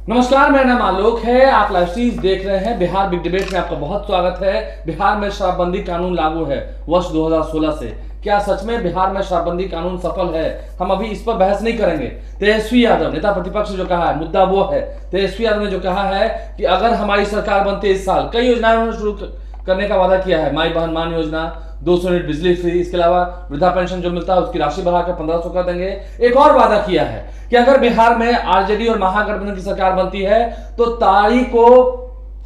नमस्कार, मेरा नाम आलोक है। आप लाइव स्ट्रीम देख रहे हैं। बिहार बिग डिबेट में आपका बहुत स्वागत है। बिहार में शराबबंदी कानून लागू है वर्ष 2016 से। क्या सच में बिहार में शराबबंदी कानून सफल है? हम अभी इस पर बहस नहीं करेंगे। तेजस्वी यादव नेता प्रतिपक्ष ने जो कहा है, मुद्दा वो है। तेजस्वी यादव ने जो कहा है कि अगर हमारी सरकार बनती है इस साल, कई योजनाएं उन्होंने शुरू करने का वादा किया है। माई बहन मान योजना, 200 यूनिट बिजली फ्री, इसके अलावा वृद्धा पेंशन जो मिलता है उसकी राशि बढ़ाकर 1500 कर देंगे। एक और वादा किया है कि अगर बिहार में आरजेडी और महागठबंधन की सरकार बनती है तो ताड़ी को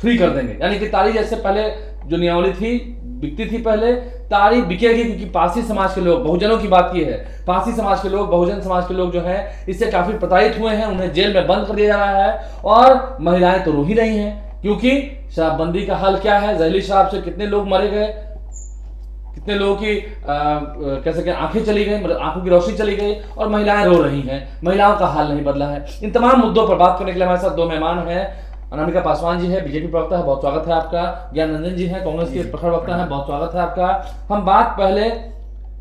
फ्री कर देंगे। यानी कि ताड़ी जैसे पहले जो नियमावली थी, बिकती थी पहले, ताड़ी बिकेगी, क्योंकि पारसी समाज के लोग, बहुजनों की बात की है, पारसी समाज के लोग, बहुजन समाज के लोग जो हैं इससे काफी प्रताड़ित हुए हैं। उन्हें जेल में बंद कर दिया जा रहा है और महिलाएं तो रो ही रही हैं, क्योंकि शराबबंदी का हल क्या है? जहरीली शराब से कितने लोग मरे गए, कितने लोगों की कह सके आंखें चली गई, मतलब आंखों की रोशनी चली गई, और महिलाएं रो रही हैं। महिलाओं का हाल नहीं बदला है। इन तमाम मुद्दों पर बात करने के लिए हमारे साथ दो मेहमान हैं। अनामिका पासवान जी है, बीजेपी प्रवक्ता है, बहुत स्वागत है आपका। ज्ञानरंजन जी है, कांग्रेस के प्रखर वक्ता है, बहुत स्वागत है आपका। हम बात पहले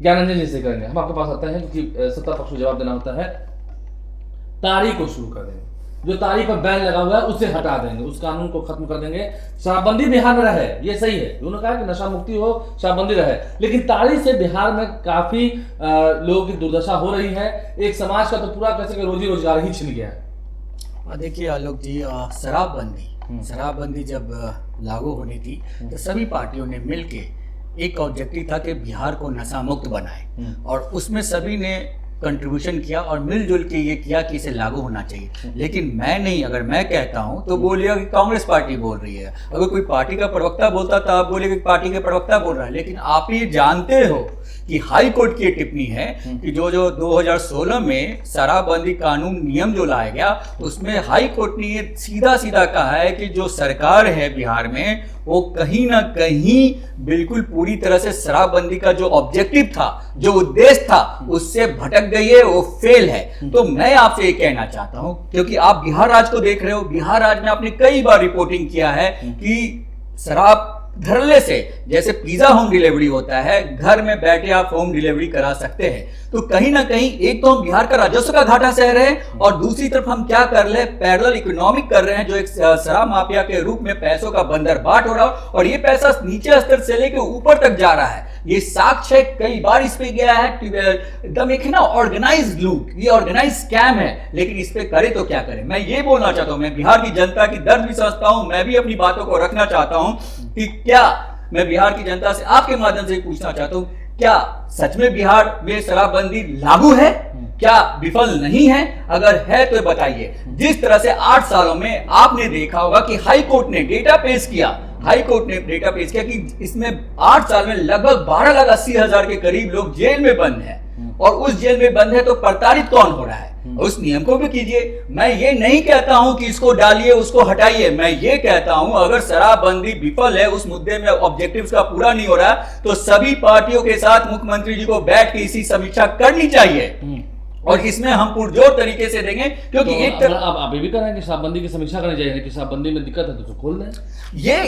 ज्ञानरंजन जी से करेंगे। हम आपके पास आते हैं क्योंकि सत्ता पक्ष को जवाब देना होता है। ताड़ी को शुरू कर देंगे, जो ताड़ी पर बैन लगा हुआ है उसे हटा देंगे, उस कानून को खत्म कर देंगे। शराबबंदी बिहार में रहे, ये सही है। उन्होंने कहा कि नशा मुक्ति हो, शराबबंदी रहे, लेकिन ताड़ी से बिहार में काफी लोगों की दुर्दशा हो रही है। एक समाज का तो पूरा कह सके रोजी रोजगार ही छिन गया है। देखिए आलोक जी, शराबबंदी जब लागू होनी थी तो सभी पार्टियों ने मिलके एक ऑब्जेक्टिव था कि बिहार को नशा मुक्त बनाए, और उसमें सभी ने कंट्रीब्यूशन किया और मिलजुल के ये किया कि इसे लागू होना चाहिए। लेकिन मैं नहीं, अगर मैं कहता हूं तो बोलिएगा कि कांग्रेस पार्टी बोल रही है, अगर कोई पार्टी का प्रवक्ता बोलता तो आप बोलिएगा कि पार्टी के प्रवक्ता बोल रहा है। लेकिन आप ये जानते हो कि हाई कोर्ट की टिप्पणी है कि जो 2016 में शराबबंदी कानून नियम जो लाया गया, उसमें हाई कोर्ट ने ये सीधा सीधा कहा है कि जो सरकार है बिहार में वो कहीं ना कहीं बिल्कुल पूरी तरह से शराबबंदी का जो ऑब्जेक्टिव था, जो उद्देश्य था, उससे भटक गई है, वो फेल है। तो मैं आपसे ये कहना चाहता हूं, क्योंकि आप बिहार राज्य को देख रहे हो, बिहार राज्य में आपने कई बार रिपोर्टिंग किया है कि शराब धरने से, जैसे पिज्जा होम डिलीवरी होता है, घर में बैठे आप होम डिलीवरी करा सकते हैं। तो कहीं ना कहीं एक तो हम बिहार का राजस्व का घाटा सह रहे हैं, और दूसरी तरफ हम क्या कर रहे हैं, पैरेलल इकोनॉमिक कर रहे हैं, जो एक शराब माफिया के रूप में पैसों का बंदरबाट हो रहा है, और ये पैसा नीचे स्तर से लेकर ऊपर तक जा रहा है। ये साक्ष्य कई बार इस पे गया है, एकदम एक ना ऑर्गेनाइज्ड लूट, ये ऑर्गेनाइज स्कैम है। लेकिन इस पे करे तो क्या करें? मैं ये बोलना चाहता हूं, मैं बिहार की जनता की दर्द भी समझता हूं, मैं भी अपनी बातों को रखना चाहता हूं कि क्या मैं बिहार की जनता से आपके माध्यम से पूछना चाहता हूं, क्या सच में बिहार में शराबबंदी लागू है? क्या विफल नहीं है? अगर है तो बताइए। जिस तरह से 8 सालों में आपने देखा होगा कि हाई कोर्ट ने डेटा पेश किया, कि इसमें 8 साल में लगभग 12,80,000 के करीब लोग जेल में बंद हैं, और उस जेल में बंद है तो प्रताड़ित कौन हो रहा है? उस नियम को भी कीजिए। मैं ये नहीं कहता हूं कि इसको डालिए, उसको हटाइए। मैं ये कहता हूं अगर शराबबंदी विफल है, उस मुद्दे में ऑब्जेक्टिव्स का पूरा नहीं हो रहा, तो सभी पार्टियों के साथ मुख्यमंत्री जी को बैठ के इसी समीक्षा करनी चाहिए, और इसमें हम पुरजोर तरीके से देंगे। क्योंकि तो एक तरफ आप ये भी कह रहे हैं कि शराबबंदी की समीक्षा करनी चाहिए, कि शराबबंदी में दिक्कत है तो खोल दें।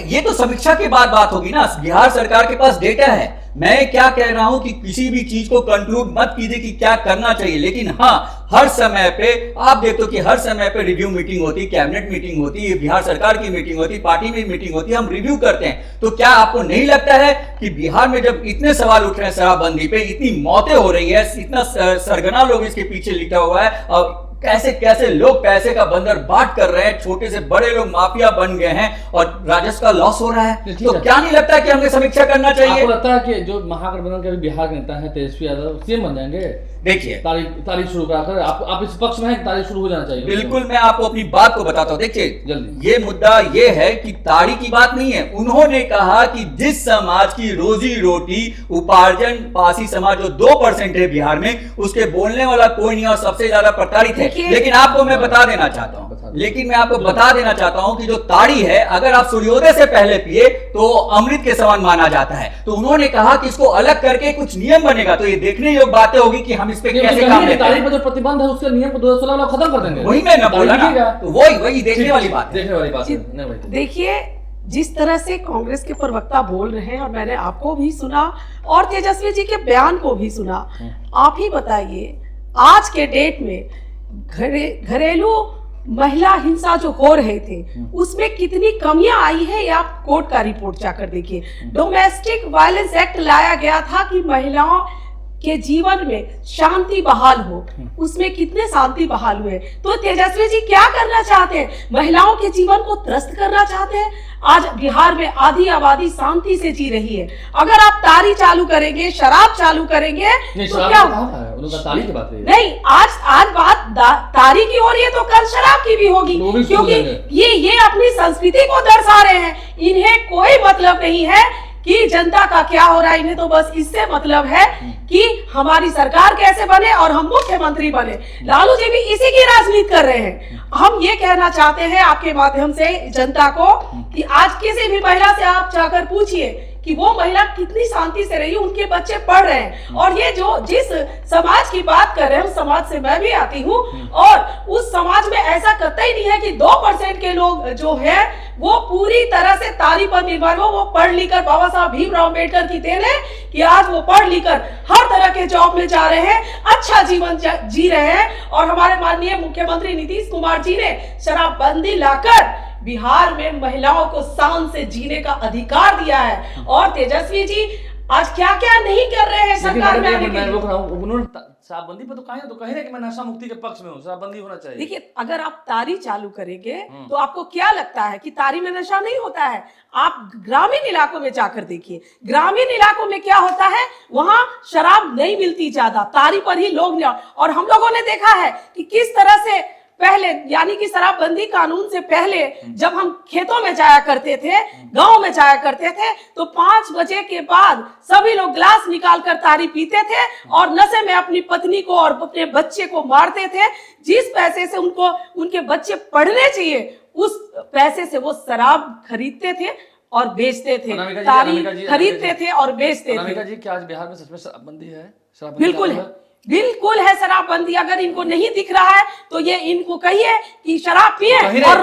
ये तो समीक्षा के बाद बात होगी ना। बिहार सरकार के पास डेटा है। मैं क्या कह रहा हूं कि किसी भी चीज को कंक्लूड मत कीजिए कि क्या करना चाहिए, लेकिन हाँ, हर समय पे आप देखते हो कि हर समय पे रिव्यू मीटिंग होती है, कैबिनेट मीटिंग होती है, बिहार सरकार की मीटिंग होती है, पार्टी में मीटिंग होती है, हम रिव्यू करते हैं। तो क्या आपको नहीं लगता है कि बिहार में जब इतने सवाल उठ रहे हैं शराबबंदी पे, इतनी मौतें हो रही है, इतना सरगना लोग इसके पीछे लिखा हुआ है, और कैसे कैसे लोग पैसे का बंदर बाट कर रहे हैं, छोटे से बड़े लोग माफिया बन गए हैं, और राजस्व का लॉस हो रहा है, तो क्या नहीं लगता कि हमें समीक्षा करना चाहिए? आपको लगता है कि जो महागठबंधन के बिहार के नेता है तेजस्वी यादव सीएम बन जाएंगे? देखिए, तारीख शुरू कराकर आप इस पक्ष में हैं कि तारीख शुरू हो जाना चाहिए? बिल्कुल, मैं आपको अपनी बात को बताता हूं। देखिए, जल्दी। ये मुद्दा ये है कि तारीख की बात नहीं है। उन्होंने कहा कि जिस समाज की रोजी रोटी उपार्जन पासी समाज जो 2% है बिहार में, उसके बोलने वाला कोई नहीं, और सबसे ज्यादा प्रताड़ित है। लेकिन आपको मैं बता देना चाहता हूं कि जो ताड़ी है, अगर आप सूर्योदय से पहले पिए तो अमृत के समान माना जाता है। तो उन्होंने कहा कि इसको अलग करके कुछ नियम बनेगा, तो ये देखने योग्य बातें होगी कि हम इस पे कैसे काम लेते हैं। तारीख पर जो प्रतिबंध है उसके नियम को 2016 में खत्म कर देंगे। वही मैं ना बोला ना, तो वही देखने वाली बात है। देखिए, जिस तरह से कांग्रेस के प्रवक्ता बोल रहे हैं, और मैंने आपको भी सुना और तेजस्वी जी के बयान को भी सुना, आप ही बताइए आज के डेट में घरेलू महिला हिंसा जो हो रहे थे उसमें कितनी कमियां आई है, ये आप कोर्ट का रिपोर्ट जाकर देखिए। डोमेस्टिक वायलेंस एक्ट लाया गया था कि महिलाओं के जीवन में शांति बहाल हो, उसमें कितने शांति बहाल हुए। तो तेजस्वी जी क्या करना चाहते हैं? महिलाओं के जीवन को त्रस्त करना चाहते हैं। आज बिहार में आधी आबादी शांति से जी रही है। अगर आप तारी चालू करेंगे, शराब चालू करेंगे तो क्या तारी की बात नहीं, आज बात तारी की हो रही है तो कल शराब की भी होगी, क्योंकि ये अपनी संस्कृति को दर्शा रहे हैं। इन्हें कोई मतलब नहीं है कि जनता का क्या हो रहा है, इन्हें तो बस इससे मतलब है कि हमारी सरकार कैसे बने और हम मुख्यमंत्री बने। लालू जी भी इसी की राजनीति कर रहे हैं। हम ये कहना चाहते हैं आपके माध्यम से जनता को कि आज किसी भी महिला से आप जाकर पूछिए कि वो महिला कितनी शांति से रही, उनके बच्चे पढ़ रहे हैं। और ये जो जिस समाज की बात कर रहे हैं, उस समाज से मैं भी आती हूँ, और उस समाज में ऐसा कतई नहीं है कि 2% के लोग जो है वो पूरी तरह से तारी पर निर्भर हो। वो पढ़ लिख कर, बाबा साहब भीमराव अम्बेडकर की देन है कि आज वो पढ़ लिख कर हर तरह के जॉब में जा रहे हैं, अच्छा जीवन जी रहे हैं। और हमारे माननीय मुख्यमंत्री नीतीश कुमार जी ने शराबबंदी लाकर बिहार में महिलाओं को शान से जीने का अधिकार दिया है। और तेजस्वी जी आज क्या क्या नहीं कर रहे हैं सरकार में आने के लिए। उन्होंने शराबबंदी पर तो कहीं ना कि मैं नशा मुक्ति के पक्ष में हूँ, शराबबंदी होना चाहिए। देखिए, अगर आप तारी चालू करेंगे तो आपको क्या लगता है कि तारी में नशा नहीं होता है? आप ग्रामीण इलाकों में जाकर देखिए, ग्रामीण इलाकों में क्या होता है, वहां शराब नहीं मिलती ज्यादा, तारी पर ही लोग। और हम लोगों ने देखा है कि किस तरह से पहले, यानी कि शराबबंदी कानून से पहले जब हम खेतों में जाया करते थे, गांव में जाया करते थे, तो 5 बजे के बाद सभी लोग गिलास निकाल कर तारी पीते थे और नशे में अपनी पत्नी को और अपने बच्चे को मारते थे। जिस पैसे से उनको उनके बच्चे पढ़ने चाहिए, उस पैसे से वो शराब खरीदते थे और बेचते थे, तारी खरीदते थे और बेचते थे। जी, क्या आज बिहार में सच में शराबबंदी है? बिल्कुल है, बिल्कुल है शराबबंदी। अगर इनको नहीं दिख रहा है तो ये इनको कहिए कि शराब पिए और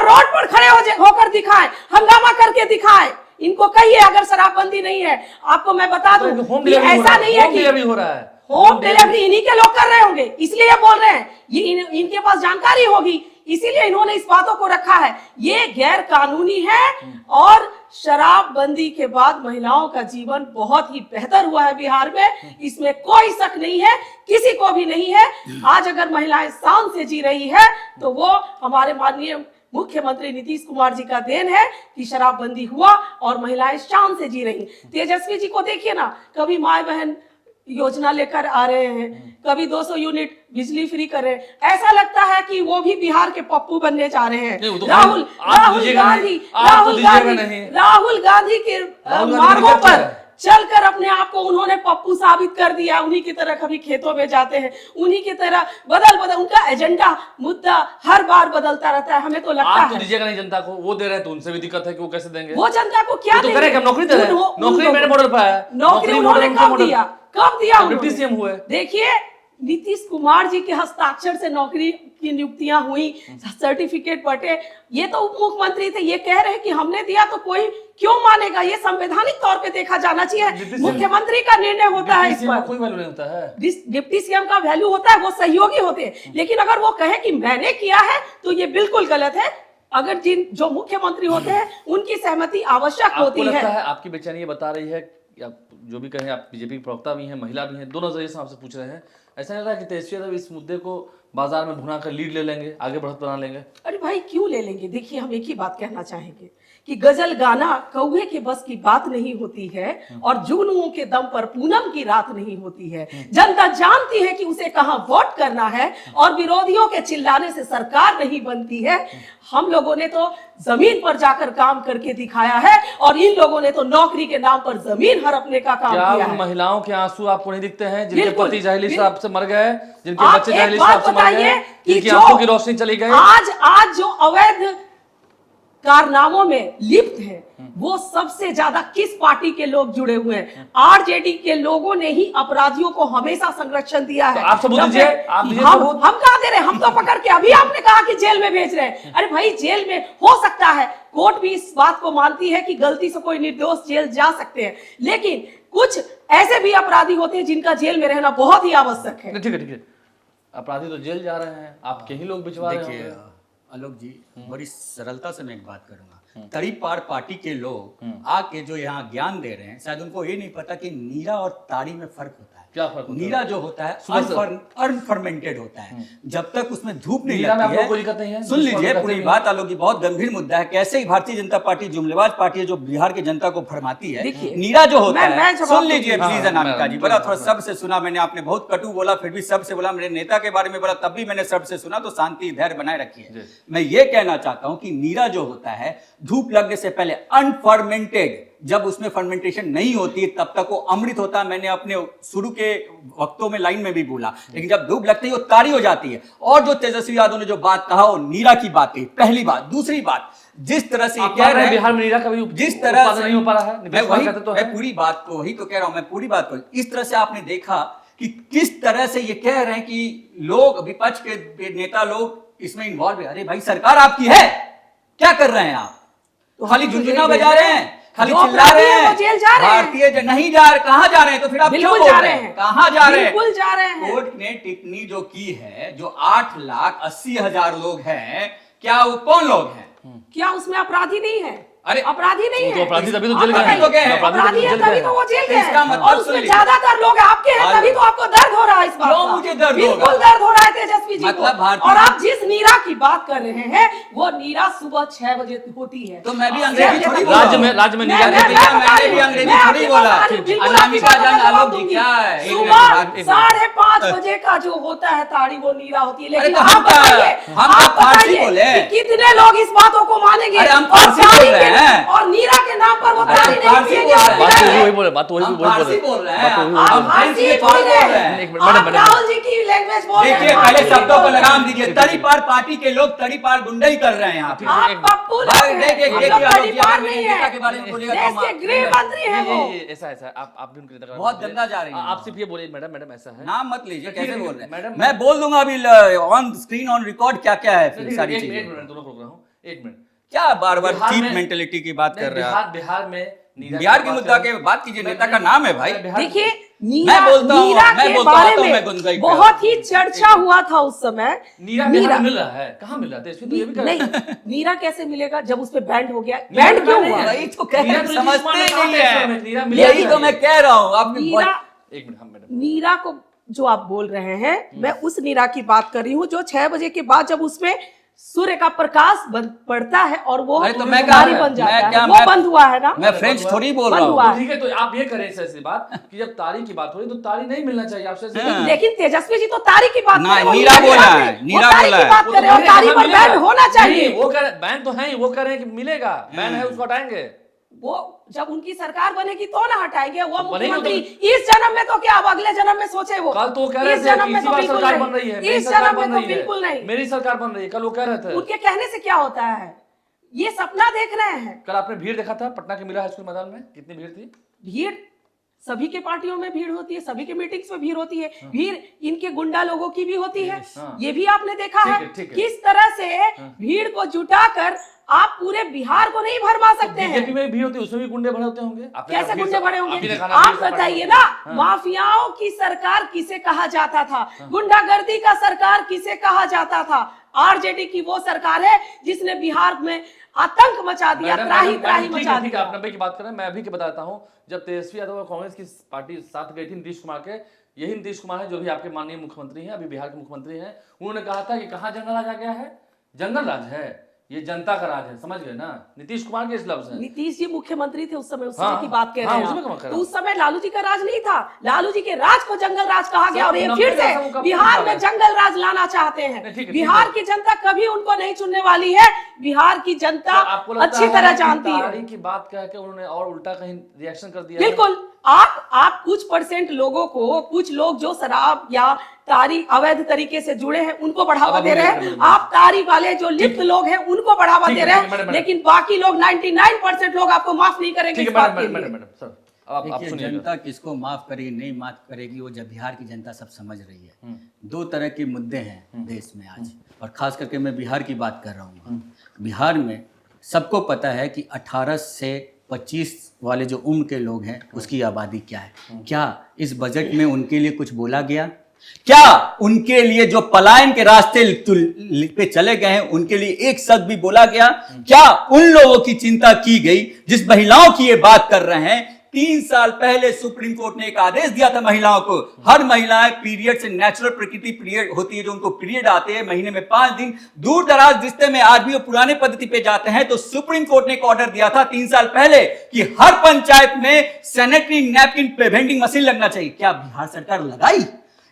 रोड पर खड़े होकर दिखाएं, हंगामा करके दिखाएं। इनको कहिए अगर शराबबंदी नहीं है। आपको मैं बता दूं कि ऐसा नहीं है कि हो रहा है, होम डिलीवरी इन्हीं के लोग कर रहे होंगे, इसलिए ये बोल रहे हैं। ये इनके पास जानकारी होगी, इसीलिए इन्होंने इस बातों को रखा है। ये गैर कानूनी है और शराबबंदी के बाद महिलाओं का जीवन बहुत ही बेहतर हुआ है बिहार में, इसमें कोई शक नहीं है, किसी को भी नहीं है। आज अगर महिलाएं शान से जी रही है तो वो हमारे माननीय मुख्यमंत्री नीतीश कुमार जी का देन है कि शराबबंदी हुआ और महिलाएं शान से जी रही। तेजस्वी जी को देखिए ना, कभी माए बहन योजना लेकर आ रहे हैं, कभी 200 यूनिट बिजली फ्री कर रहे हैं। ऐसा लगता है कि वो भी बिहार के पप्पू बनने जा रहे हैं। राहुल गांधी के मार्गों पर चलकर अपने आप को उन्होंने पप्पू साबित कर दिया। उन्हीं की तरह कभी खेतों में जाते हैं, उन्हीं की तरह बदल उनका एजेंडा, मुद्दा हर बार बदलता रहता है। हमें तो लगता है दीजिएगा नहीं जनता को, वो दे रहे हैं तो उनसे भी दिक्कत है कि वो कैसे देंगे। वो जनता को क्या तो करें, नौकरी दे रहे हैं, नौकरी मेरे मॉडल पर है। नौकरी उन्होंने कब दिया डिप्टी सीएम हुए। देखिए, नीतीश कुमार जी के हस्ताक्षर से नौकरी की नियुक्तियां हुई, सर्टिफिकेट बटे। ये तो उप मुख्यमंत्री थे, ये कह रहे हैं कि हमने दिया तो कोई क्यों मानेगा? ये संवैधानिक तौर पे देखा जाना चाहिए। मुख्यमंत्री का निर्णय होता है, इस पर कोई वैल्यू नहीं होता है। डिप्टी सीएम का वैल्यू होता है, वो सहयोगी होते हैं। लेकिन अगर वो कहे कि मैंने किया है तो ये बिल्कुल गलत है। अगर जो मुख्यमंत्री होते हैं उनकी सहमति आवश्यक होती है। आपकी बेचैनी ये बता रही है, आप जो भी कहें, आप बीजेपी प्रवक्ता भी हैं, महिला भी हैं, दोनों जरिए से आपसे पूछ रहे हैं, ऐसा नहीं लग रहा कि तेजस्वी यादव इस मुद्दे को बाजार में भुना कर लीड ले लेंगे, आगे बढ़त बना लेंगे? अरे भाई, क्यों ले लेंगे? देखिए, हम एक ही बात कहना चाहेंगे कि गजल गाना कौवे के बस की बात नहीं होती है और जुगनुओं के दम पर पूनम की रात नहीं होती है। जनता जानती है कि उसे कहां वोट करना है और विरोधियों के चिल्लाने से सरकार नहीं बनती है। हम लोगों ने तो जमीन पर जाकर काम करके दिखाया है और इन लोगों ने तो नौकरी के नाम पर जमीन हड़पने का काम किया है। महिलाओं के आंसू आपको नहीं दिखते हैं, जिनके पति जहरीली शराब से मर गए, जिनके बच्चे जहरीली शराब से मर गए, जिनकी आंखों की रोशनी चली गई? आज जो अवैध कारनामों में लिप्त है वो सबसे ज्यादा किस पार्टी के लोग जुड़े हुए हैं? आरजेडी के लोगों ने ही अपराधियों को हमेशा संरक्षण दिया है। तो आप सबूत दीजिए। हम कहाँ दे रहे हैं? हम तो पकड़ के, अभी आपने कहा कि जेल में भेज रहे हैं। अरे भाई, जेल में हो सकता है, कोर्ट भी इस बात को मानती है कि गलती से कोई निर्दोष जेल जा सकते हैं, लेकिन कुछ ऐसे भी अपराधी होते हैं जिनका जेल में रहना बहुत ही आवश्यक है। ठीक है, ठीक है। अपराधी तो जेल जा रहे हैं, आपके ही लोग भिजवा रहे देखिए होंगे। आलोक जी, बड़ी सरलता से मैं एक बात करूंगा। तड़ीपार पार्टी के लोग आके जो यहाँ ज्ञान दे रहे हैं, शायद उनको ये नहीं पता कि नीरा और ताड़ी में फर्क होता है। क्या फर्क होता है? नीरा जो होता है अनफर्मेंटेड होता है, जब तक उसमें धूप नहीं नीरा में आप लगती लोग कोई दिक्कत नहीं है? सुन लीजिए दिक्कत पूरी नहीं है? बात आलोक जी, बहुत गंभीर मुद्दा है। कैसे ही भारतीय जनता पार्टी जुमलेबाज पार्टी है जो बिहार की जनता को भरमाती है। देखिए, नीरा जो होता मैं है, जवाब सुन दूंगी। लीजिए प्लीज हाँ, अनामिका जी, मैं- बड़ा थोड़ा सबसे सुना मैंने, आपने बहुत कटु बोला फिर भी सबसे बोला, मेरे नेता के बारे में बोला तब भी मैंने सबसे सुना, तो शांति धैर्य बनाए रखिए। मैं ये कहना चाहता हूं कि नीरा जो होता है धूप लगने से पहले अनफर्मेंटेड, जब उसमें फर्मेंटेशन नहीं होती है तब तक वो अमृत होता है। मैंने अपने शुरू के वक्तों में लाइन में भी बोला, लेकिन जब धूप लगती है वो तारी हो जाती है। और जो तेजस्वी यादव ने जो बात कहा वो नीरा की बात है, पहली बात। दूसरी बात, जिस तरह से ये आप कह रहे हैं बिहार में नीरा का भी जिस तरह उत्पादन से नहीं हो पा रहा है, मैं नीतीश कुमार कहते तो है। मैं पूरी बात को वही तो कह रहा हूं, मैं पूरी बात को इस तरह से आपने देखा कि किस तरह से ये कह रहे हैं कि लोग, विपक्ष के नेता लोग इसमें इन्वॉल्व है। अरे भाई सरकार आपकी है, क्या कर रहे हैं आप? तो खाली झुनझुना बजा रहे हैं, खाली जो चिल्ला अपराधी रहे हैं, हैं। वो जेल जा रहे हैं। भारतीय नहीं जा रहे, कहां जा रहे हैं? तो फिर आप क्यों बिल्कुल बोल जा रहे रहे हैं? हैं। कहां जा रहे हैं? बिल्कुल जा रहे हैं। कोर्ट ने टिप्पणी जो की है, जो 8,80,000 लोग हैं, क्या वो कौन लोग हैं? क्या उसमें अपराधी नहीं है? अरे, अपराधी नहीं वो तो है। अपराधी तभी तो जेल गए अपराधी हैं। तो गए हैं। अपराधी है तभी तो वो जेल गए इसका हैं। मतलब और सुन उसमें लीजिए। ज्यादातर लोग आपके हैं, तभी तो आपको दर्द हो रहा है इस बात क्यों का। मुझे दर्द बिल्कुल होगा? दर्द हो रहा है तेजस्वी जी मतलब को। भारतीय- और आप जिस नीरा की बात कर रहे हैं वो नीरा सुबह 6 बजे होती है। तो मैं भी और अंग्रेजी 6 थोड़ी बजे बोल तक- रहा हूं। राज्य में मैं- नीरा मैं- के- मैं बता मैंने रही भी हूं। अंग्रेजी मैं थोड़ी आपकी बोला। बता रही हूं। बिल्कुल अनामिका आपकी बात जान का जवाब आलोक जी, दूंगी। क्या है? एक सुबह मिनट, 5:30 बजे का जो होता है ताड़ी वो नीरा होती है। लेकिन तो आप हम क्या- बताइए, हम आप तो फारसी बताइए बोले। कि कितने लोग इस बातों को मानेंगे? अरे हम और फारसी ताड़ी बोल रहे के- हैं। और नीरा के नाम पर वो अरे ताड़ी हम नहीं फारसी पिएंगे बोल और रहे हैं। बात तो पिलाएंगे। वही बोल रहे, बात तो वही हम बोल फारसी रहे। बोल रहे बात तो हैं, वही बोल आप रहे। हम फारसी फ्रेंच में बोल थोड़ी रहे बोल रहे हैं। हैं। एक मिनट, मैडम, आप मैडम। राहुल जी की लैंग्वेज बोल रहे हैं। देखिए, फारसी पहले शब्दों बोल को रहे हैं। लगाम दीजिए। तड़ीपार पार्टी के लोग तड़ीपार गुंडई कर रहे हैं यहाँ पे। आप पप्पू लोग भाई, हैं। देखिए, हम देखिए, लोग आलोक जी, तड़ीपार अगर नहीं मेरे है। नेता के बारे में बोलिएगा तो देश हम के आप- गृह मंत्री हैं वो। ऐसा आप भी उनके नेता बहुत गंदा जा रही हैं। आप सिर्फ ये बोलिए मैडम, मैडम ऐसा है। नाम मत लीजिए, ठीक है, कैसे ठीक है, बोल रहे हैं? मैडम, मैं बोल दूंगा अभी ऑन स्क्रीन ऑन रिकॉर्ड क्या क्या है फिर सारी एक चीजें। मिनट दोनों को रोक रहा हूँ, एक मिनट। क्या बार बार बिहार चीप में- मेंटेलिटी की बात कर रहे हैं आप? बिहार में नीरा बिहार की बात मुद्दा कर के रहे हैं। बात कीजिए, नेता का नाम है भाई। देखिए मैं बोलता हूँ, नीरा मैं के बोलता बारे हूँ, मैं में गुंजाइश बहुत ही चर्चा हुआ था उस समय। नीरा बिहार में मिल रहा है, कहाँ मिल रहा है? इसमें तो ये भी कर नहीं, नीरा कैसे मिलेगा जब उस पे बैंड हो गया? नीरा बैंड तो क्यों नहीं हुआ? है। वही तो कह नीरा रहे तो हैं, नीतीश समझते कुमार ने ही कहा नहीं था इस समय, है। नीरा मिलना यही तो चाहिए। मैं कह रहा हूँ आपने नीरा एक मिनट, हम मैडम। नीरा को जो आप बोल रहे हैं, मैं उस नीरा की बात कर रही हूँ जो 6 बजे के बाद जब उसमें सूर्य का प्रकाश पड़ता है और वो अरे तो मैं कुमारी क्या- बन जाता मैं है। क्या- वो मैं- बंद हुआ है ना? मैं फ्रेंच थोड़ी बोल बंद रहा हुआ हूँ। है। ठीक है, तो आप ये करें सर ऐसी बात कि जब तारी की बात हो रही तो तारी नहीं मिलना चाहिए आपसे ऐसे- हाँ। लेकिन तेजस्वी जी तो तारी की बात ना, कर रहे हैं, वो नीरा की बोला बात है, नहीं। नीरा वो तारी बोला की है। बात वो कर तो रहे हैं और कह रहे तारी हैं, पर मिलेगा। बैंड होना चाहिए। नहीं, वो कह रहे बैन तो है ही, वो कह रहे हैं कि मिलेगा, बैन है उसको हटाएंगे। वो जब उनकी सरकार बनेगी तो ना हटाएंगे। वो बनेगी तो- मुख्यमंत्री इस जन्म में तो क्या, अब अगले जन्म में सोचे वो। कल तो वो कह रहे इस थे जन्म कि में इसी तो बार बिल्कुल सरकार नहीं। बन रही है, मेरी इस सरकार जन्म बन में तो रही है, बिल्कुल नहीं। मेरी सरकार बन रही है, कल वो कह रहे थे। उनके कहने से क्या होता है? ये सपना देख रहे हैं। कल आपने भीड़ देखा था पटना के मिला हाई स्कूल मैदान में, कितनी भीड़ थी? भीड़ सभी के पार्टियों में भीड़ होती है, सभी के मीटिंग्स में भीड़ होती है। भीड़ इनके गुंडा लोगों की भी होती है। हाँ। ये भी आपने देखा ठीक है है, ठीक है। किस तरह से भीड़ को जुटाकर आप पूरे बिहार को नहीं भरमा सकते हैं। बीजेपी में भीड़ होती है, उसमें भी गुंडे भरे होते होंगे। आपने कैसे कहा भीड़ गुंडे से- बड़े आप ही ने होंगे? कहा ना आप भीड़ से बताइए पकड़ ना, हाँ। माफियाओं की सरकार किसे कहा जाता था? गुंडागर्दी का सरकार किसे कहा जाता था? आरजेडी की वो सरकार है जिसने बिहार में आतंक मचा दिया, मैडम, त्राही मैडम, त्राही ठीक मचा है, ठीक है, दिया। आप 90 की बात करें, मैं अभी की बताता हूँ। जब तेजस्वी यादव और कांग्रेस की पार्टी साथ गई थी नीतीश कुमार के, यही नीतीश कुमार है जो भी आपके माननीय मुख्यमंत्री हैं, अभी बिहार के मुख्यमंत्री हैं। उन्होंने कहा था कि कहाँ जंगल राज आ गया है? जंगल राज है, ये जनता का राज है, समझ गए ना? नीतीश कुमार के इस लफ्ज हैं। नीतीश जी मुख्यमंत्री थे उस समय, उस हाँ, समय की बात कह हाँ, रहे उसमें हैं कहाँ आप। कह तो रहा उस समय लालू जी का राज नहीं था, लालू जी के राज को जंगल राज कहा गया और ये सब फिर 90 का से सबका बिहार पूरा में है। जंगल राज लाना चाहते नहीं, हैं। ठीक है, बिहार की जनता कभी उनको नहीं चुनने वाली है। बिहार की जनता आपको लगता अच्छी है तरह कि जानती तारी है। की बात कह के उन्होंने और उल्टा कहीं रिएक्शन कर दिया है? बिल्कुल, आप कुछ परसेंट लोगों को, कुछ लोग जो शराब या तारी अवैध तरीके से जुड़े हैं उनको बढ़ावा अब दे रहे मैडम, हैं। आप तारी वाले जो लिप्त लोग हैं उनको बढ़ावा ठीक दे है, रहे ठीक है, हैं, मैडम, लेकिन बाकी लोग 99% लोग आपको माफ नहीं करेंगे ठीक इस है बात मैडम, के मैडम, लिए। मैडम, सर अब आप देखिए, सुनिएगा। जनता किसको माफ करेगी नहीं माफ करेगी वो जब बिहार की जनता सब समझ रही है। दो तरह के मुद्दे हैं देश में आज, और खास करके मैं बिहार की बात कर रहा हूँ। बिहार में सबको पता है कि 18 से 25 वाले जो उम्र के लोग हैं उसकी आबादी क्या है। क्या इस बजट में उनके लिए कुछ बोला गया? क्या उनके लिए जो पलायन के रास्ते पे चले गए हैं उनके लिए एक शब्द भी बोला गया? क्या उन लोगों की चिंता की गई जिस महिलाओं की ये बात कर रहे हैं? 3 साल पहले सुप्रीम कोर्ट ने एक आदेश दिया था महिलाओं को, हर महिलाएं पीरियड से नेचुरल प्रकृति पीरियड होती है, जो उनको पीरियड आते हैं महीने में 5 दिन, दूर दराज रिश्ते में आज भी वो पुराने पद्धति पे जाते हैं, तो सुप्रीम कोर्ट ने एक ऑर्डर दिया था 3 साल पहले कि हर पंचायत में सैनिटरी नैपकिन पे वेंडिंग मशीन लगना चाहिए। क्या बिहार सरकार लगाई?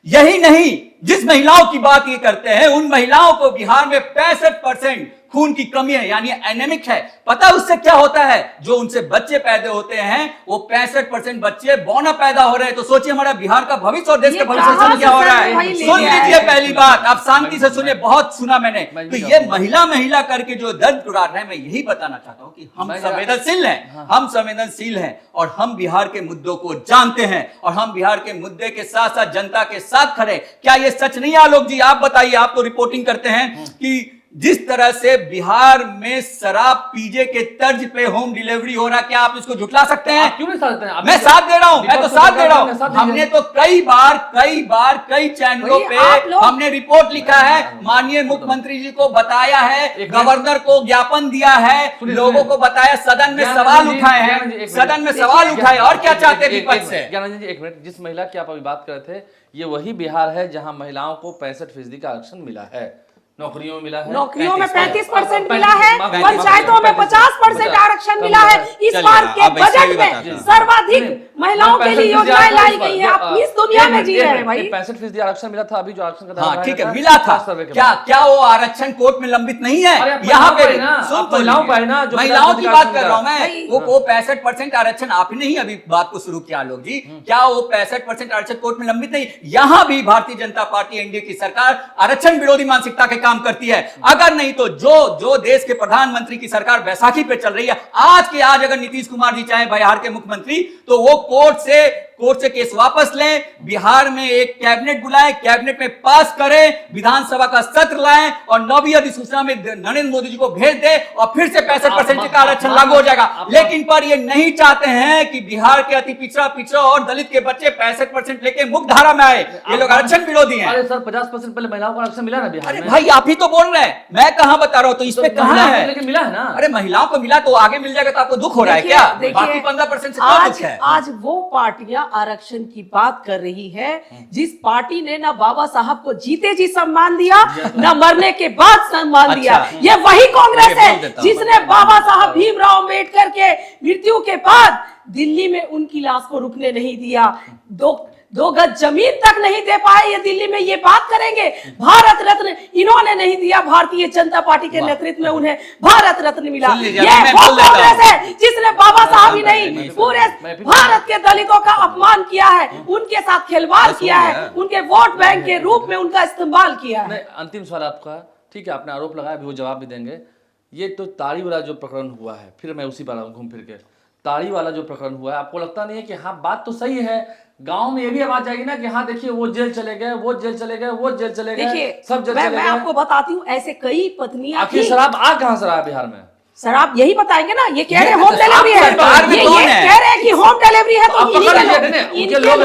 यही नहीं, जिस महिलाओं की बात ये करते हैं उन महिलाओं को बिहार में 65% खून की कमी है, यानी एनेमिक है। पता उससे क्या होता है? जो उनसे बच्चे पैदा होते हैं वो 65% बच्चे बौना पैदा हो रहे हैं। तो सोचिए हमारा बिहार का भविष्य और देश का भविष्य में क्या हो रहा है। सुन लीजिए पहली बात, आप शांति से सुनिए, बहुत सुना मैंने। तो ये महिला करके जो दर्द उड़ा रहे हैं, मैं यही बताना चाहता हूं कि हम संवेदनशील हैं, हम संवेदनशील हैं और हम बिहार के मुद्दों को जानते हैं और हम बिहार के मुद्दे के साथ साथ जनता के साथ खड़े। क्या ये सच नहीं है आलोक जी? आप बताइए, आप तो रिपोर्टिंग करते हैं कि जिस तरह से बिहार में शराब पीजे के तर्ज पे होम डिलीवरी हो रहा, क्या आप इसको झुटला सकते हैं? क्यों नहीं साथ देते हैं? मैं साथ दे रहा हूं, मैं तो साथ दे रहा हूं। हमने तो कई बार कई चैनलों पे हमने रिपोर्ट लिखा है, माननीय मुख्यमंत्री जी को बताया है, गवर्नर को ज्ञापन दिया है, लोगों को बताया, सदन में सवाल उठाए हैं, सदन में सवाल उठाए। और क्या चाहते हैं विपक्ष से? ज्ञानानंद जी एक मिनट, जिस महिला की आप अभी बात कर रहे थे, ये वही बिहार है जहां महिलाओं को 65% का आरक्षण मिला है, नौकरियों में मिला है, नौकरियों में 35% मिला है, पंचायतों में 50% आरक्षण मिला है। इस बार के बजट में सर्वाधिक महिलाओं के लिए योजनाएं लाई गई है। आप इस दुनिया में जी रहे हैं भाई। 65% आरक्षण मिला था, अभी जो आरक्षण का हाँ ठीक है, मिला था। क्या वो आरक्षण कोर्ट में लंबित नहीं है? यहाँ पे महिलाओं की बात कर रहा हूँ मैं। वो 65% आरक्षण आपने ही अभी बात को शुरू किया आलोक जी, क्या वो 65% आरक्षण कोर्ट में लंबित नहीं? यहाँ भी भारतीय जनता पार्टी एनडीए की सरकार आरक्षण विरोधी मानसिकता के काम करती है। अगर नहीं तो जो देश के प्रधानमंत्री की सरकार बैसाखी पे चल रही है, आज के आज अगर नीतीश कुमार जी चाहे बिहार के मुख्यमंत्री, तो वो कोर्ट से केस वापस लें, बिहार में एक कैबिनेट बुलाएं, कैबिनेट में पास करें, विधानसभा का सत्र लाएं और 9वीं अधिसूचना में नरेंद्र मोदी जी को भेज दे और फिर से 65% का आरक्षण लागू हो जाएगा। लेकिन पर ये नहीं चाहते हैं कि बिहार के अति पिछड़ा और दलित के बच्चे 65% लेके मुख्य धारा में आए। ये लोग आरक्षण विरोधी हैं। अरे सर 50% पहले महिलाओं को आरक्षण मिला ना बिहार में। भाई आप ही तो बोल रहे हैं, मैं कहां बता रहा हूं, तो इसमें कहां है? लेकिन मिला है ना। अरे महिलाओं को मिला तो आगे मिल जाएगा, तो आपको दुख हो रहा है क्या? बाकी 15% से क्या दुख है? आज वो पार्टियां आरक्षण की बात कर रही है जिस पार्टी ने ना बाबा साहब को जीते जी सम्मान दिया, ना मरने के बाद सम्मान दिया। ये वही कांग्रेस है जिसने बाबा साहब भीमराव अम्बेडकर के मृत्यु के बाद दिल्ली में उनकी लाश को रुकने नहीं दिया, दो गज जमीन तक नहीं दे पाए। ये दिल्ली में ये बात करेंगे। भारत रत्न इन्होंने नहीं दिया, भारतीय जनता पार्टी के नेतृत्व में उन्हें भारत रत्न मिला। ये वो कांग्रेस है जिसने बाबा साहब ही नहीं पूरे भारत के दलितों का अपमान किया है, उनके साथ खिलवाड़ किया है, उनके वोट बैंक के रूप में उनका इस्तेमाल किया है। अंतिम सवाल आपका, ठीक है, आपने आरोप लगाया, अभी वो जवाब भी देंगे। ये तो ताड़ी वाला जो प्रकरण हुआ है, फिर मैं उसी पर घूम फिर के, ताड़ी वाला जो प्रकरण हुआ है, आपको लगता नहीं है कि हाँ बात तो सही है, गांव में ये भी आवाज आएगी ना कि हाँ देखिए वो जेल चले गए, वो जेल चले गए, वो जेल चले गए, सब जेल चले गए। मैं आपको बताती हूँ, ऐसे कई पत्नियां आखिर शराब आ कहां से रहा है बिहार में? शराब यही बताएंगे ना, ये कह रहे होम डिलीवरी है, ये कह रहे हैं कि होम डिलीवरी है, तो इनके लोग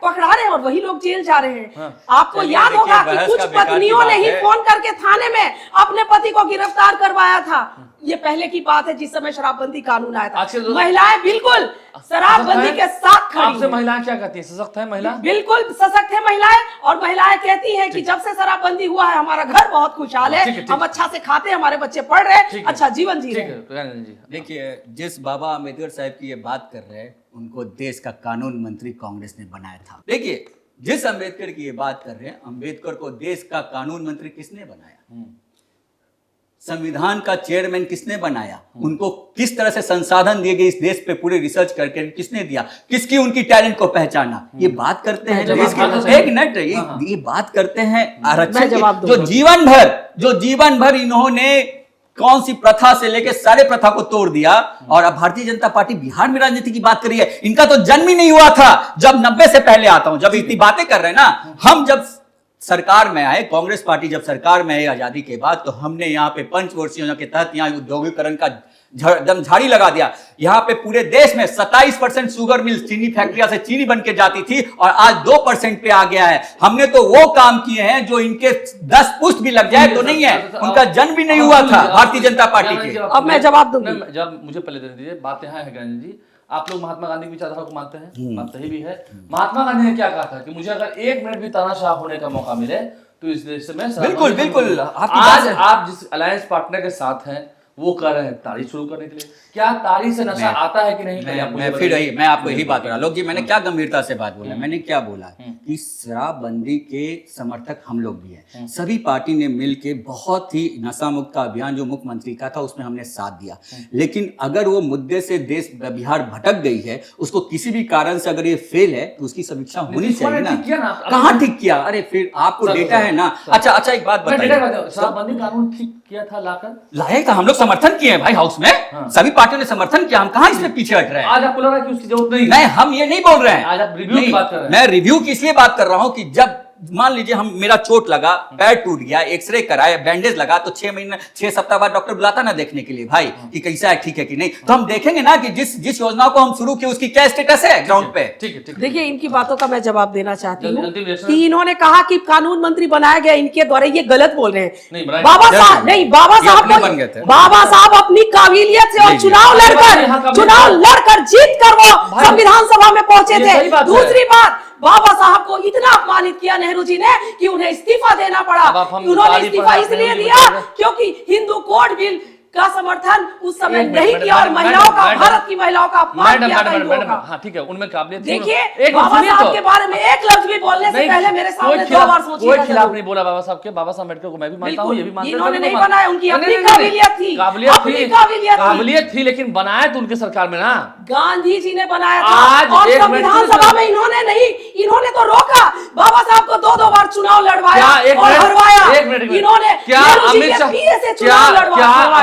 पकड़ा रहे और वही लोग जेल जा रहे हैं। आपको याद होगा कि कुछ पत्नियों ने ही फोन करके थाने में अपने पति को गिरफ्तार करवाया था। ये पहले की बात है जिस समय शराबबंदी कानून आया था। महिलाएं बिल्कुल शराबबंदी के साथ खड़ी। आपसे महिलाएं क्या कहती है? सशक्त है महिला? बिल्कुल सशक्त है महिलाएं, और महिलाएं कहती हैं कि जब से शराबबंदी हुआ है हमारा घर बहुत खुशहाल है, हम अच्छा से खाते हैं, हमारे बच्चे पढ़ रहे हैं, अच्छा जीवन जी रहे हैं। देखिए, जिस बाबा अम्बेडकर साहब की ये बात कर रहे हैं, उनको देश का कानून मंत्री कांग्रेस ने बनाया था। देखिए, जिस अम्बेडकर की ये बात कर रहे हैं, अम्बेडकर को देश का कानून मंत्री किसने बनाया? संविधान का चेयरमैन किसने बनाया? उनको किस तरह से संसाधन दिए गए इस देश पे पूरे रिसर्च करके किसने दिया? किसकी उनकी टैलेंट को पहचाना? ये बात करते हैं देश के, एक मिनट, ये बात करते हैं आरक्षण, जो जीवन भर इन्होंने कौन सी प्रथा से लेकर सारे प्रथा को तोड़ दिया। और अब भारतीय जनता पार्टी बिहार में राजनीति की बात करी है। इनका तो जन्म ही नहीं हुआ था जब 90 से पहले आता हूं, जब इतनी बातें कर रहे हैं ना। हम जब सरकार में आए, कांग्रेस पार्टी जब सरकार में आई आजादी के बाद, तो हमने यहाँ पे पंचवर्षीय योजना के तहत यहाँ औद्योगिकरण का एकदम झाड़ी लगा दिया। यहाँ पे पूरे देश में 27% शुगर मिल चीनी फैक्ट्रिया से चीनी बन के जाती थी और आज 2% पे आ गया है। हमने तो वो काम किए हैं जो इनके 10 पुष्ट भी लग जाए तो नहीं है, उनका जन्म भी नहीं हुआ था भारतीय जनता पार्टी के। अब मैं जवाब दूंगी। जब मुझे पहले दे दीजिए, बात यहाँ है ज्ञानी जी, आप लोग महात्मा गांधी की विचारधारा को मानते हैं, बात सही भी है। महात्मा गांधी ने क्या कहा था कि मुझे अगर 1 मिनट भी तानाशाह होने का मौका मिले तो इस देश में बिल्कुल बिल्कुल। आज आप जिस अलायंस पार्टनर के साथ हैं वो कर रहे हैं ताड़ी शुरू करने के लिए, क्या ताड़ी से नशा आता है कि नहीं? मैं आपको यही बात कर रहा, लोग जी मैंने क्या गंभीरता से बात बोला, मैंने क्या बोला कि शराबबंदी के समर्थक हम लोग भी हैं। सभी पार्टी ने मिलके बहुत ही नशा मुक्त का अभियान जो मुख्यमंत्री का था उसमें हमने साथ दिया, लेकिन अगर वो मुद्दे से देश बिहार भटक गई है, उसको किसी भी कारण से अगर ये फेल है तो उसकी समीक्षा होनी चाहिए ना। कहाँ ठीक किया? अरे फिर आपको डेटा है ना। अच्छा एक बात बताइए, शराबबंदी कानून ठीक किया था लाए था, हम लोग समर्थन किए हैं भाई हाउस में, सभी पार्टियों ने समर्थन किया, हम कहाँ इसमें पीछे हट रहे हैं? आज आपको लग रहा है कि उसकी जरूरत नहीं? नहीं, हम ये नहीं बोल रहे हैं। आज आप रिव्यू की बात कर रहे हैं। मैं रिव्यू की इसलिए बात कर रहा हूं कि जब मान लीजिए मेरा चोट लगा, पैर टूट गया, एक्सरे कराया, बैंडेज लगा, तो 6 सप्ताह बाद डॉक्टर बुलाता ना देखने के लिए भाई कि कैसा है, ठीक है कि नहीं। तो हम देखेंगे ना कि जिस योजना को हम शुरू किए उसकी क्या स्टेटस है ग्राउंड पे। ठीक है। देखिए, इनकी बातों का मैं जवाब देना चाहती हूँ कि इन्होंने कहा कि कानून मंत्री बनाया गया, इनके द्वारा ये गलत बोल रहे हैं। बाबा साहब अपनी काबिलियत से और चुनाव लड़कर जीत कर वो संविधान सभा में पहुंचे थे। दूसरी बात, बाबा साहब को इतना अपमानित किया नेहरू जी ने कि उन्हें इस्तीफा देना पड़ा। उन्होंने इस्तीफा इसलिए दिया क्योंकि हिंदू कोड बिल का समर्थन उस समय नहीं किया और महिलाओं का, भारत की महिलाओं का अपमान किया था। हाँ ठीक है, उनमें काबिलियत। देखिए, बाबा साहब के बारे में एक लफ्ज भी बोलने से पहले मेरे सामने 2 बार सोचिए। कोई खिलाफ नहीं बोला बाबा साहब के। बाबा साहब अम्बेडकर को मैं भी मानता हूँ, ये भी मानता हूँ। इन्होंने नहीं बनाया, उनकी अपनी काबिलियत थी, काबिलियत थी, लेकिन बनाया तो उनकी सरकार में ना गांधी जी ने बनाया था। और संविधान सभा में इन्होंने नहीं, इन्होंने तो रोका। बाबा साहब को 2 बार चुनाव लड़वाया और हरवाया। इन्होंने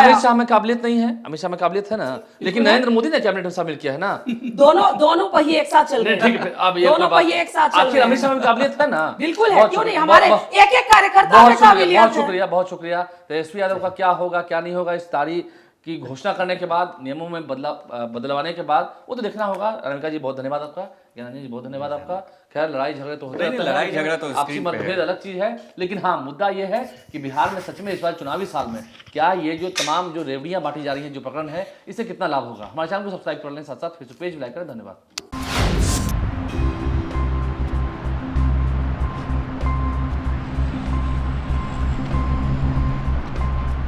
अमित शाह में काबिलियत नहीं है? अमित शाह में काबिलियत है ना, लेकिन नरेंद्र मोदी ने कैबिनेट में शामिल किया है ना। दोनों पहिए एक साथ चल रहे हैं। अब दोनों पहिए एक साथ चल रहे हैं। अमित शाह में काबिलियत है ना? बिल्कुल है, क्यों नहीं? हमारे एक कार्यकर्ता में काबिलियत है। बहुत शुक्रिया। तेजस्वी यादव का क्या होगा क्या नहीं होगा, इस तारीख की घोषणा करने के बाद, नियमों में बदलवाने के बाद वो तो देखना होगा। रविका जी बहुत धन्यवाद आपका, ज्ञानी जी बहुत धन्यवाद आपका। खैर, लड़ाई झगड़े तो होते रहते हैं, लड़ाई झगड़ा तो आपसी मतभेद अलग चीज है, लेकिन हाँ मुद्दा ये है कि बिहार में सच में इस बार चुनावी साल में क्या ये जो तमाम जो रेवड़ियां बांटी जा रही हैं, जो प्रकरण है, इससे कितना लाभ होगा। हमारे चैनल को सब्सक्राइब कर लें, साथ साथ फेसबुक पेज भी लाइक करें। धन्यवाद।